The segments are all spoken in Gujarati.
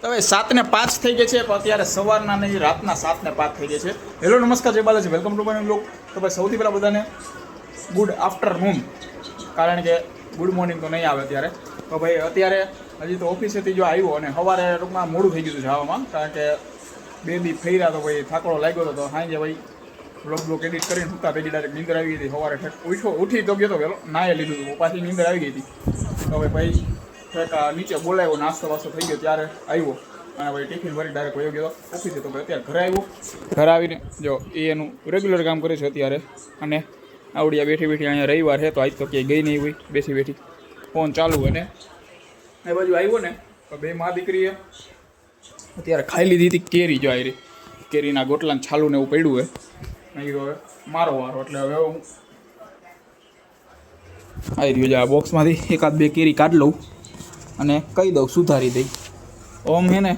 તો હવે 7:05 થઈ ગઈ છે, પણ અત્યારે સવારના નહીં રાતના 7:05 થઈ ગઈ છે. હેલો નમસ્કાર, જય Balaji, welcome to my blog. તો ભાઈ સૌથી પહેલાં બધાને ગુડ આફ્ટરનૂન, કારણ કે ગુડ મોર્નિંગ તો નહીં આવે અત્યારે. તો ભાઈ અત્યારે હજી તો ઓફિસેથી જો આવ્યો અને સવારે ટૂંકમાં મોડું થઈ ગયું હતું જવામાં, કારણ કે 2 દી ફર્યા તો ભાઈ થાકડો લાગ્યો હતો. તો સાંજે ભાઈ બ્લોગ એડિટ કરીને સૂતા પછી ડાયરેક્ટ નીંદર આવી ગઈ હતી. સવારે ઉઠી તો ગયો તો વહેલો, નાહી લીધું હતું, પાછી નીંદર આવી ગઈ હતી. તો હવે ભાઈ નીચે બોલાવ્યો, નાસ્તો વાસ્તો થઈ ગયો ત્યારે આવ્યો અને ભાઈ ટિફિન ભરી ડાયરેક્ટ વયો ગયો ઓફિસે. તો ભાઈ અત્યારે ઘરે આવ્યો, ઘરે આવીને જો એનું રેગ્યુલર કામ કરે છે અત્યારે. અને આવડિયા બેઠી અહીંયા રવિવાર છે તો આજ તો ક્યાંય ગઈ નહીં હોય, બેઠી ફોન ચાલુ. અને એ બાજુ આવ્યો ને તો બે મા દીકરીએ અત્યારે ખાઈ લીધી હતી કેરી. જો આવી કેરીના ગોટલાને છાલું ને એવું પડ્યું હોય. નહીં હવે મારો વારો, એટલે હવે હું આવી રહ્યું છે આ બોક્સમાંથી એકાદ બે કેરી કાઢી લઉં અને કહી દઉં સુધારી દઈ. ઓમ હે ને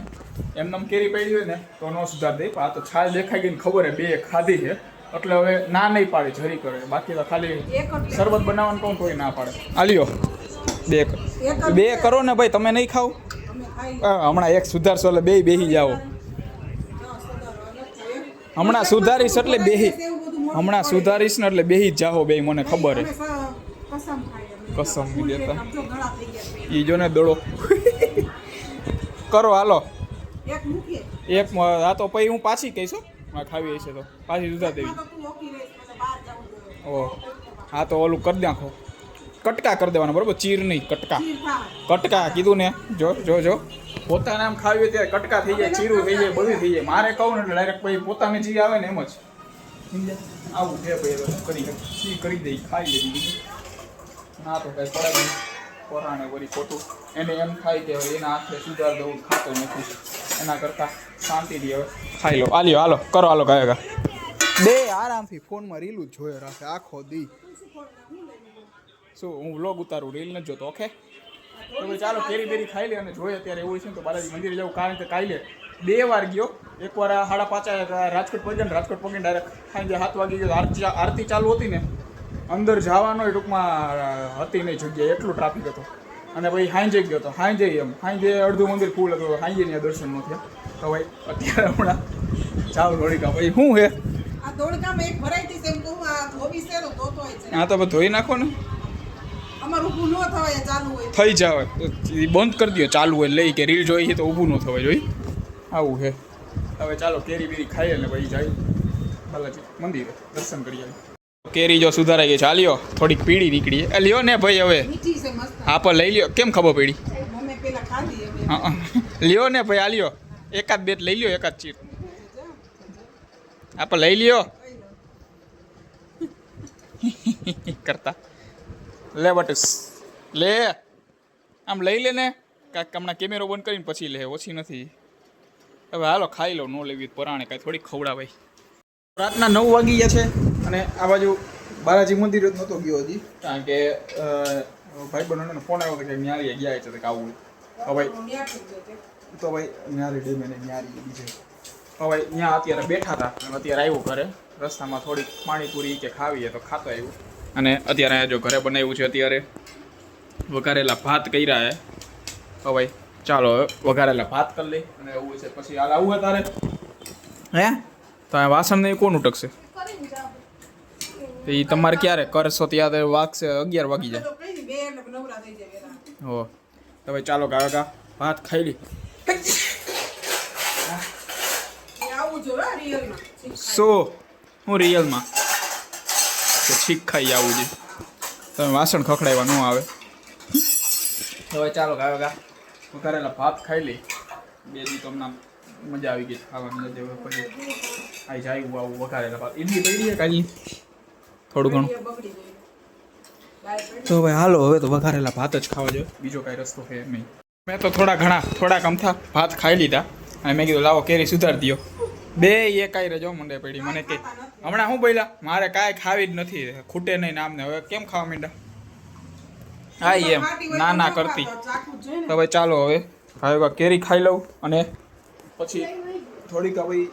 એમને કેરી પડી હોય ને તો ન સુધારી દઈ, પણ આ તો છાલ દેખાઈ ગઈ ને ખબર હે બે ખાધી છે એટલે હવે ના નહીં પાડે, જરી કરે. બાકી તો ખાલી શરબત બનાવવાનું કહું તોય ના પાડે. આલ્યો બે કરો ને ભાઈ, તમે નહીં ખાવ? હમણાં એક સુધારશો એટલે બે બેસી જાઓ. હમણાં સુધારીશ એટલે ને એટલે બેસી જ જાઓ બે, મને ખબર હે. કસમ નહીં દેતા ઈ જો ને દડો કરો. હાલો એક આ તો પછી હું પાછી કહીશું, ખાવી હશે તો પાછી સુધા દેવી. ઓહ હા તો ઓલું કરી નાખો, કટકા કરી દેવાના, બરાબર? ચીર નહીં, કટકા કીધું ને. જો પોતાને આમ ખાવી હોય ત્યારે કટકા થઈ જાય, ચીરું થઈ જાય, બધું થઈ જાય. મારે કહું ને એટલે ડાયરેક્ટ પછી પોતાને જે આવે ને એમ જ આવું છે ભાઈ. કરી દઈ, ખાઈ લીધી. ના તો કઈ પડે નહીં, પરાણે વળી ખોટું એને એમ થાય કે એના હાથે સુધાર દઉં, ખાતો નથી. એના કરતાં શાંતિથી હવે ખાઈ લો. આલ્યો હાલો કરો, હાલો ગાયગા બે આરામથી ફોનમાં રીલું જ જોયો રાખે આખો દી. શું હું વ્લોગ ઉતારું, રીલ નથી જોતો? ઓકે તો ભાઈ ચાલો કેરી બેરી ખાઈ લે અને જોઈએ અત્યારે એવું છે ને તો બાલાજી મંદિરે જવું, કારણ કે કાલે 2 વાર ગયો. એકવાર 5:30 રાજકોટ પહોંચ્યો ને રાજકોટ પહોંચીને ડાયરેક્ટ સાંજે 7 વાગે ગયો. આરતી ચાલુ હતી ને, અંદર જવાનો ટૂંકમાં હતી નહીં જગ્યા, એટલું ટ્રાફિક હતો. અને ભાઈ હાંજે ગયો તો હાંજે અડધું મંદિર ફૂલ હતું, હાંજે ત્યાં દર્શન ન થયા. તો ભાઈ અત્યારે હમણાં ચાવ ધોળિકા ભાઈ શું છે હા તો ભાઈ ધોઈ નાખો ને, થઈ જાવ બંધ કરી દો. ચાલુ હોય લઈ કે રીલ જોઈએ તો ઊભું ન થવાય જોઈ, આવું છે. હવે ચાલો કેરી બેરી ખાઈએ ને ભાઈ જાય બાલાજી મંદિરે દર્શન કરી આવે. કેરી જો સુધારાઈ ગઈ છે, લ્યો થોડીક પીળી નીકળી. લ્યો ને ભાઈ હવે હા પણ લઈ લ્યો. કેમ ખબર પડી? હા લ્યો ને ભાઈ, આ લ્યો એકાદ બે લઈ લ્યો, એકાદ ચીર આપણે લઈ લ્યો કરતા. લે બટસ લે, આમ લઈ લે ને કાંઈક. હમણાં કેમેરો બંધ કરીને પછી લે, ઓછી નથી. હવે હાલો ખાઈ લો, ન લેવી પરાણે કાંઈ થોડીક ખવડાવાય. રાતના 9 વાગી ગયા છે અને આ બાજુ બાલાજી મંદિર જ નહોતો ગયો હજી, કારણ કે ભાઈ બહેનોનો ફોન આવ્યો કે ન્યારી ગયા છે કે આવું. તો ભાઈ ન્યારી ડેમે ને ન્યારી બીજે હવે ત્યાં અત્યારે બેઠા હતા અને અત્યારે આવ્યું ઘરે. રસ્તામાં થોડીક પાણીપુરી કે ખાવીએ તો ખાતો આવ્યું. અને અત્યારે જો ઘરે બનાવ્યું છે અત્યારે વઘારેલા ભાત કર્યા હે. તો ભાઈ ચાલો વઘારેલા ભાત કરી લઈ અને એવું છે પછી હાલ આવું તારે હે તો આ વાસણ નહીં કોનું ટકશે? એ તમારે ક્યારે કરશો ત્યારે વાગશે, 11 વાગી જાય. હો તો ભાઈ ચાલો ગાગા ભાત ખાઈ લી. શું હું રિયલમાં તો છીક ખાઈ આવું છે, તમે વાસણ ખખડાવવા ન આવે. હવે ચાલો ગાગા વઘારેલા ભાત ખાઈ લી. 2 દી તમને મજા આવી ગઈ ખાવાની. પછી આ જાય આવું વઘારેલા ભાત. ઈડલી પડી છે કાલની થોડું ઘણું. તો ભાઈ હાલો હવે તો વઘારેલા ભાત જ ખાવા જોઈએ, બીજો કાંઈ રસ્તો છે નહીં. મેં તો થોડાક અમથા ભાત ખાઈ લીધા અને મેં કીધું લાવો કેરી સુધારી દો. બે એ કાંઈ રજો મંડે પડી મને કે હમણાં શું બોલ્યા મારે કાંઈ ખાવી જ નથી, ખૂટે નહીં નામને. હવે કેમ ખાવા માંડ્યા? હા એમ ના કરતી. તો ભાઈ ચાલો હવે હવે કેરી ખાઈ લઉં અને પછી થોડીક ભાઈ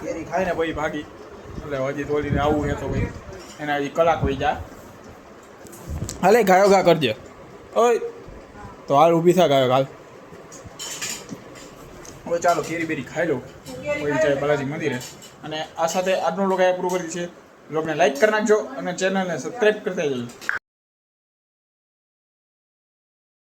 કેરી ખાઈને ભાઈ ભાગી. એટલે હજી થોડીને આવું છે તો ભાઈ એના હજી કલાક વહી જાય. હાલે ગાયો ગા કરજે. ઓય તો હાલ ઊભી થા ગાયો હાલ. હવે ચાલો કેરી બેરી ખાઈ લો પછી જાય બાલાજી મંદિરે. અને આ સાથે આજનો લોક અહીંયા પૂરું કરી છે. લોકોને લાઈક કરી નાખજો અને ચેનલને સબસ્ક્રાઈબ કરતા જજો.